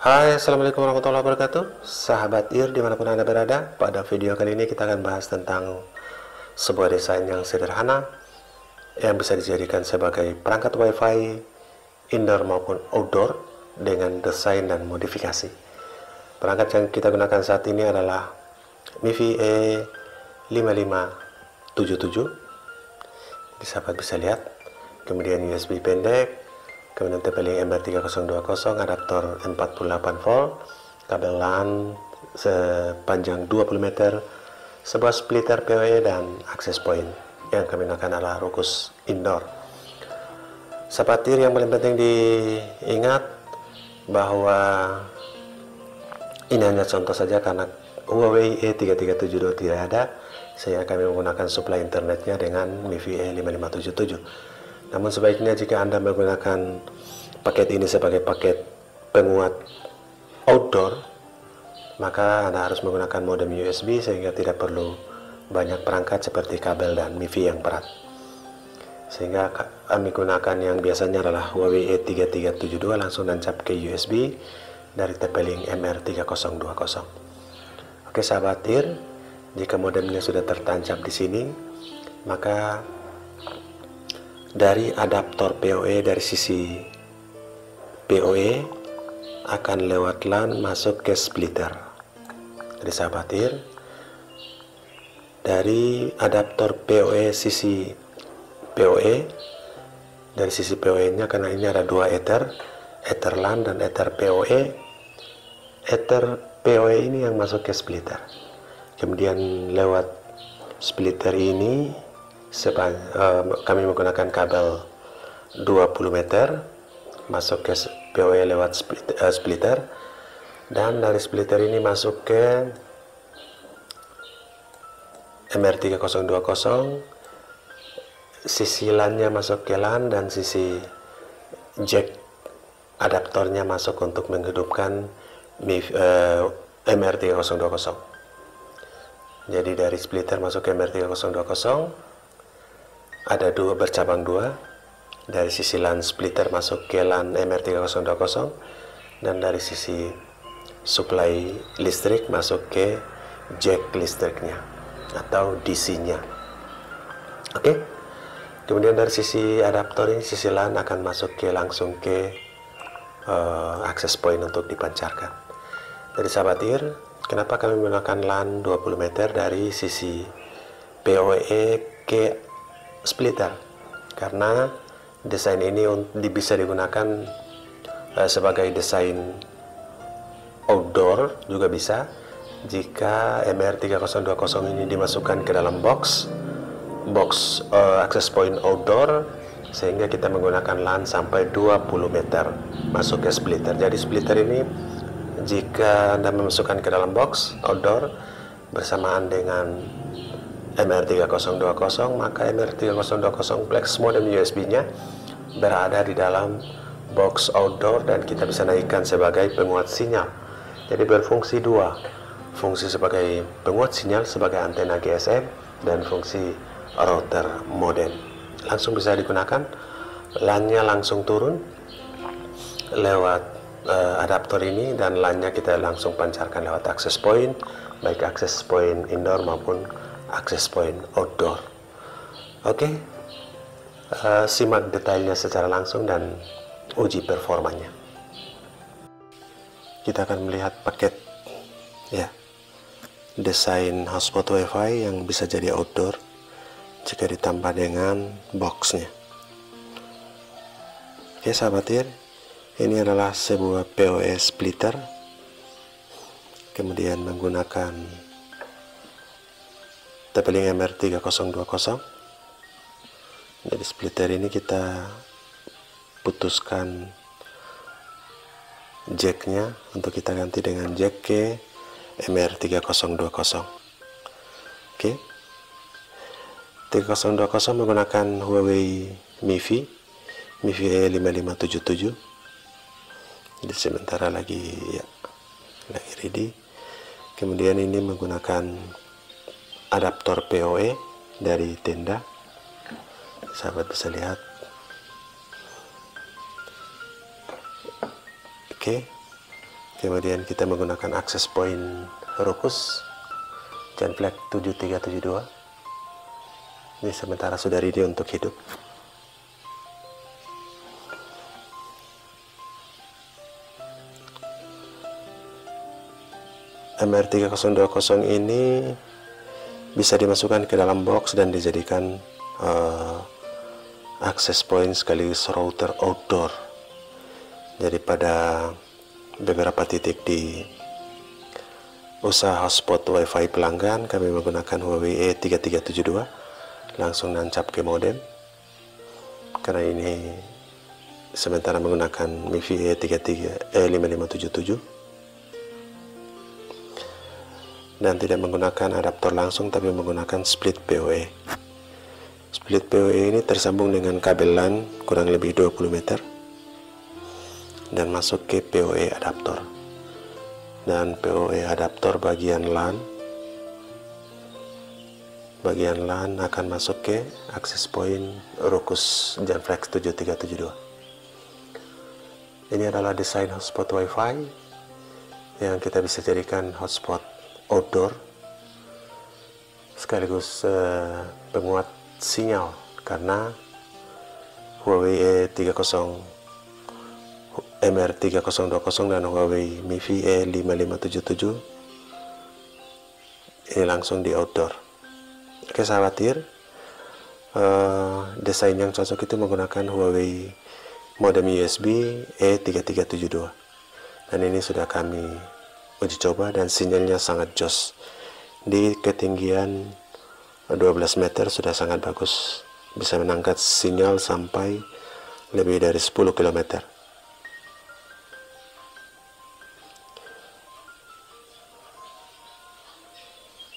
Hai, assalamualaikum warahmatullahi wabarakatuh. Sahabat IR dimanapun anda berada, pada video kali ini kita akan bahas tentang sebuah desain yang sederhana yang bisa dijadikan sebagai perangkat WiFi indoor maupun outdoor dengan desain dan modifikasi. Perangkat yang kita gunakan saat ini adalah MIFI E5577. Jadi sahabat bisa lihat, kemudian USB pendek, kemudian TP-Link MR3020, adaptor 48 volt, kabel LAN sepanjang 20 meter, sebuah splitter PoE dan access point. Yang kami gunakan adalah Ruckus Indoor. Sahabat IR, yang paling penting diingat bahwa ini hanya contoh saja karena Huawei E3372 tidak ada, sehingga kami menggunakan suplai internetnya dengan MIFI E5577. Namun sebaiknya jika Anda menggunakan paket ini sebagai paket penguat outdoor, maka Anda harus menggunakan modem USB sehingga tidak perlu banyak perangkat seperti kabel dan MIFI yang berat. Sehingga kami gunakan yang biasanya adalah Huawei E3372, langsung tancap ke USB dari TP-Link MR3020. Oke sahabat IR, jika modemnya sudah tertancap di sini, maka dari adaptor PoE dari sisi PoE akan lewat LAN masuk ke splitter. Jadi sahabat IR, dari adaptor PoE sisi PoE, dari sisi PoE-nya, karena ini ada dua ether LAN dan ether PoE. Ether PoE ini yang masuk ke splitter. Kemudian lewat splitter ini kami menggunakan kabel 20 meter masuk ke PoE lewat splitter, dan dari splitter ini masuk ke MR3020. Sisi LAN-nya masuk ke LAN dan sisi jack adaptornya masuk untuk menghidupkan MR3020. Jadi dari splitter masuk ke MR3020 ada bercabang dua. Dari sisi LAN splitter masuk ke LAN MR3020, dan dari sisi supply listrik masuk ke jack listriknya atau DC-nya. Oke. Kemudian dari sisi adaptor ini, sisi LAN akan masuk langsung ke access point untuk dipancarkan. Jadi sahabat IR, kenapa kami menggunakan LAN 20 meter dari sisi PoE ke splitter? Karena desain ini bisa digunakan sebagai desain outdoor, juga bisa jika MR3020 ini dimasukkan ke dalam box access point outdoor, sehingga kita menggunakan LAN sampai 20 meter masuk ke splitter. Jadi splitter ini jika Anda memasukkan ke dalam box outdoor bersamaan dengan MR3020, maka MR3020 flex modem USB-nya berada di dalam box outdoor dan kita bisa naikkan sebagai penguat sinyal. Jadi berfungsi dua, fungsi sebagai penguat sinyal sebagai antena GSM dan fungsi router modem. Langsung bisa digunakan, LAN-nya langsung turun lewat adaptor ini, dan LAN-nya kita langsung pancarkan lewat access point, baik access point indoor maupun access point outdoor. Oke, simak detailnya secara langsung dan uji performanya. Kita akan melihat paket desain hotspot WiFi yang bisa jadi outdoor jika ditambah dengan boxnya. Oke sahabat IR, ini adalah sebuah PoE splitter, kemudian menggunakan TP-Link MR3020. Jadi splitter ini kita putuskan jacknya untuk kita ganti dengan jack ke MR3020. Oke, 3020 menggunakan Huawei MIFI E5577. Jadi sementara lagi ready. Kemudian ini menggunakan adaptor PoE dari tenda. Sahabat bisa lihat. Oke. Kemudian kita menggunakan access point Ruckus Genflex 7372. Ini sementara sudah ready untuk hidup. MR3020 ini bisa dimasukkan ke dalam box dan dijadikan access point sekaligus router outdoor. Jadi pada beberapa titik di usaha hotspot WiFi pelanggan, kami menggunakan Huawei E3372 langsung nancap ke modem, karena ini sementara menggunakan MiFi E5577 dan tidak menggunakan adaptor langsung, tapi menggunakan split PoE. Split PoE ini tersambung dengan kabel LAN kurang lebih 20 meter dan masuk ke PoE adaptor, dan PoE adaptor bagian LAN akan masuk ke access point Ruckus Genflex 7372. Ini adalah desain hotspot WiFi yang kita bisa jadikan hotspot outdoor sekaligus penguat sinyal, karena Huawei MR3020 dan Huawei MiFi E5577 ini langsung di outdoor. Oke sahabat TIR, desain yang cocok itu menggunakan Huawei modem USB E3372, dan ini sudah kami uji coba dan sinyalnya sangat jos. Di ketinggian 12 meter sudah sangat bagus, bisa menangkap sinyal sampai lebih dari 10 km.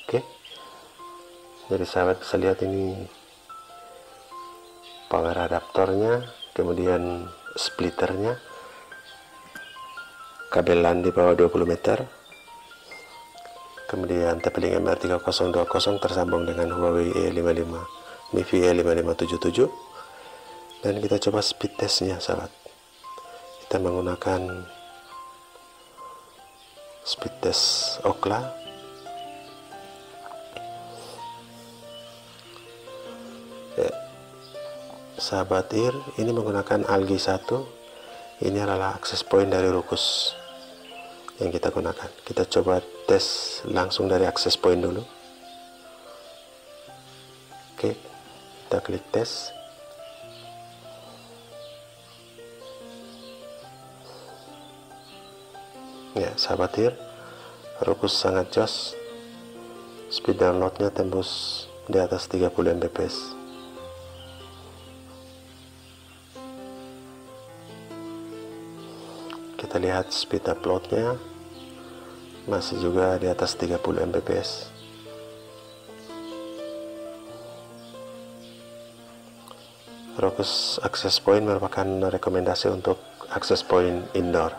Oke, jadi sahabat bisa lihat ini power adaptornya, kemudian splitternya, kabel LAN di bawah 20 meter, kemudian TP-Link MR3020 tersambung dengan Huawei MiFi E5577, dan kita coba speed testnya sahabat. Kita menggunakan speed test Ookla. Sahabat TIR, ini menggunakan Algi 1. Ini adalah access point dari Ruckus yang kita gunakan. Kita coba tes langsung dari access point dulu. Oke, kita klik tes. Ya sahabat TIR, Ruckus sangat jos. Speed downloadnya tembus di atas 30 Mbps. Kita lihat speed uploadnya masih juga di atas 30 Mbps. Ruckus access point merupakan rekomendasi untuk access point indoor.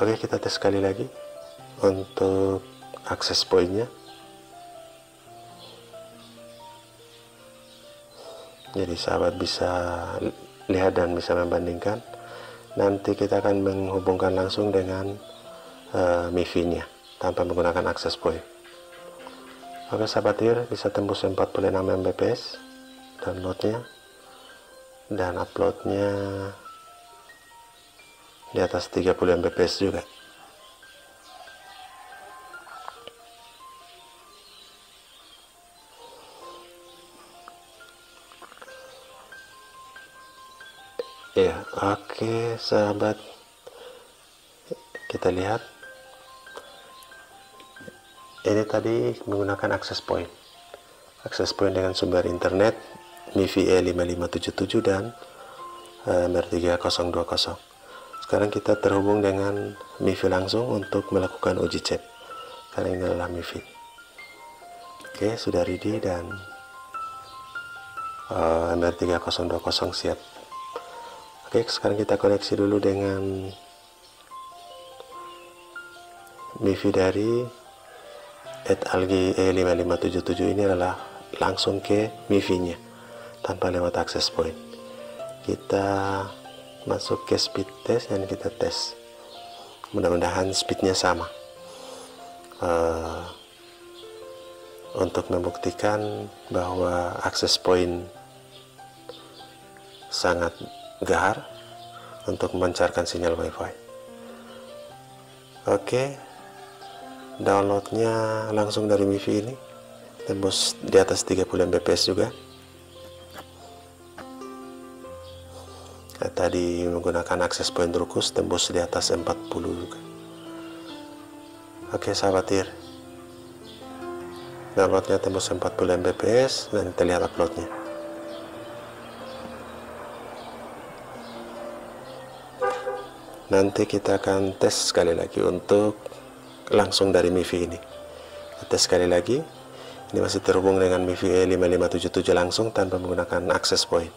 Oke, kita tes sekali lagi untuk access pointnya. Jadi sahabat bisa lihat dan bisa membandingkan. Nanti kita akan menghubungkan langsung dengan MiFi-nya tanpa menggunakan access point. Oke sahabat TIR, bisa tembus 46 Mbps downloadnya, dan uploadnya di atas 30 Mbps juga. Ya, oke sahabat, kita lihat ini tadi menggunakan access point dengan sumber internet MiFi E5577 dan MR3020. Sekarang kita terhubung dengan MiFi langsung untuk melakukan uji cek, karena ini adalah MiFi. Oke, sudah ready dan MR3020 siap. Oke, sekarang kita koneksi dulu dengan MiFi dari Algi E5577. Ini adalah langsung ke MiFi-nya tanpa lewat access point. Kita masuk ke speed test dan kita tes. mudah-mudahan speednya sama. Untuk membuktikan bahwa akses point sangat gahar untuk memancarkan sinyal WiFi. Oke, downloadnya langsung dari MIFI ini, tembus di atas 30 Mbps juga. Tadi menggunakan akses point Rukus, tembus di atas 40 juga. Oke sahabat IR, downloadnya tembus 40 Mbps dan kita lihat uploadnya. Nanti kita akan tes sekali lagi untuk langsung dari MIFI ini. Tes sekali lagi, ini masih terhubung dengan MIFI E5577 langsung tanpa menggunakan akses point.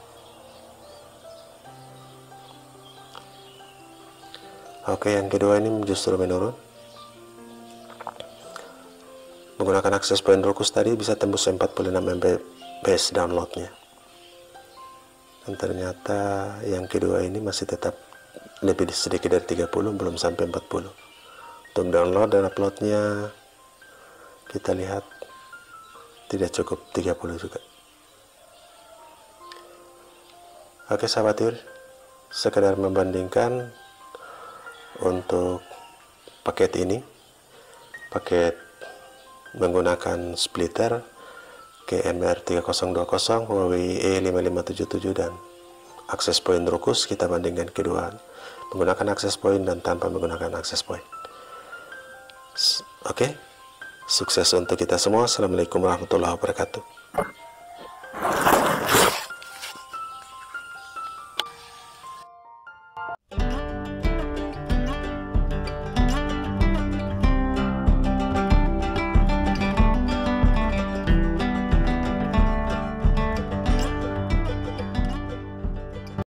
Oke, yang kedua ini justru menurun. Menggunakan akses point Rukus tadi bisa tembus 46 Mbps downloadnya. Dan ternyata yang kedua ini masih tetap lebih sedikit dari 30, belum sampai 40. Untuk download dan uploadnya kita lihat tidak cukup 30 juga. Oke sahabat IR, sekedar membandingkan untuk paket ini, paket menggunakan splitter KMR3020, Huawei E5577 dan akses point Rukus, kita bandingkan kedua menggunakan akses point dan tanpa menggunakan akses point. Oke, sukses untuk kita semua. Assalamualaikum warahmatullahi wabarakatuh.